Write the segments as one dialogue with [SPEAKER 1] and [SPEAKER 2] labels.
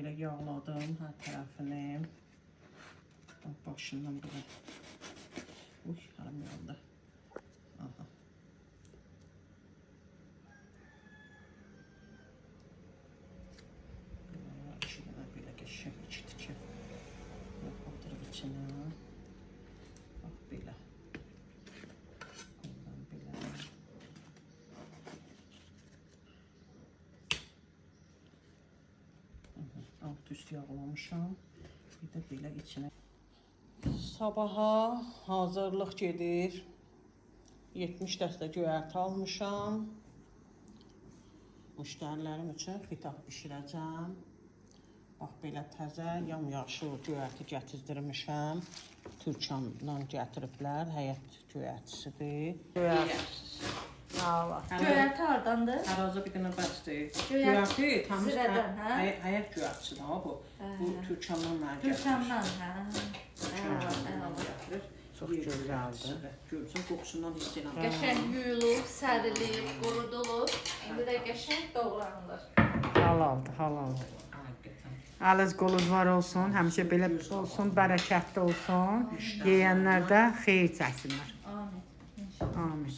[SPEAKER 1] belə yağladım hər tərəfini. Başından belə. Uy, haram yandı. Aha. İçinə belə qəşəng içi. Batırıb içinə. Bax belə. Ondan belə. Alt üst yağlamışam. Bir də belə içinə. Sabaha hazırlıq gedir. 70 dəstə göyərti almışam. Müştərilərim üçün xitab bişirəcəm. Bax belə təzə yamyaşıl göyərti gətizdirmişəm. Türkandan gətiriblər. Həyət göyərtisidir.
[SPEAKER 2] Göyərti hardandır?
[SPEAKER 1] Ərazi bir dənə bəsdir.
[SPEAKER 2] Göyərti
[SPEAKER 1] təmiz
[SPEAKER 2] zirədən, hə?
[SPEAKER 1] Həyət göyərtisidir ha bu. Bu Türkandan mənə gətirir.
[SPEAKER 2] Türkandan, hə?
[SPEAKER 1] Çox gözəldir. Görürsən, qoxusundan hiss edirəm.
[SPEAKER 2] Qəşəng yuyulub, sərilib, qurudulub. İndi də qəşəng doğranılır.
[SPEAKER 3] Halaldır, halaldır. Əliz qoluz var olsun, həmişə belə olsun, bərəkətli olsun. Yeyənlər də xeyir çəksinlər. Amin.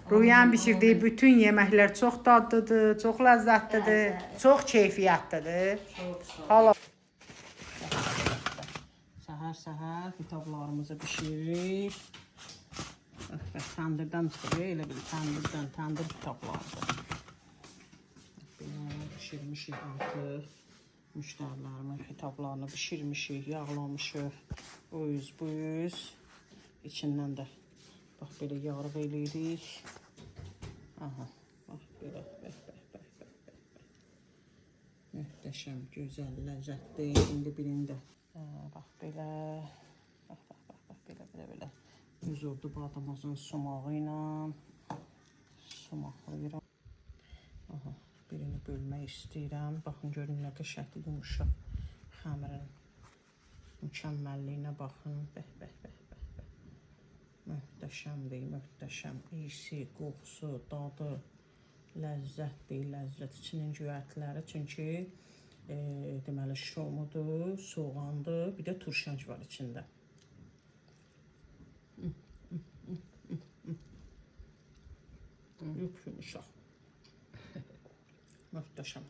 [SPEAKER 3] Ruyan bişirdiyi bütün yeməklər çox dadlıdır, çox ləzzətlidir, çox keyfiyyətlidir. Halal.
[SPEAKER 1] Səhər xitablarımızı bişiririk. Təndirdən çıxır, elə bir təndir xitablardır. Bunu bişirmişik artıq. Müştərilərimin xitablarını bişirmişik, yağlamışıq. O yüz, bu yüz. İçindən də bax belə yarıq eləyirik. Aha, bax belə, möhtəşəm, gözəl, ləzzətli. İndi birində. Bax belə, belə. Üzürdü badımızın sumağı ilə. Sumaqlayıram. Aha, birini bölmək istəyirəm. Baxın, görün nə qəşəngli yumuşaq xəmirin mükəmməlliyinə baxın. Möhtəşəmdir, möhtəşəm. İyisi, qoxusu, dadı, ləzzətdir, ləzzət. İçinin göyərtiləri çünki deməli şomudur, soğandır, bir də turşanc var içində. Yumuşaq. Möhtəşəm.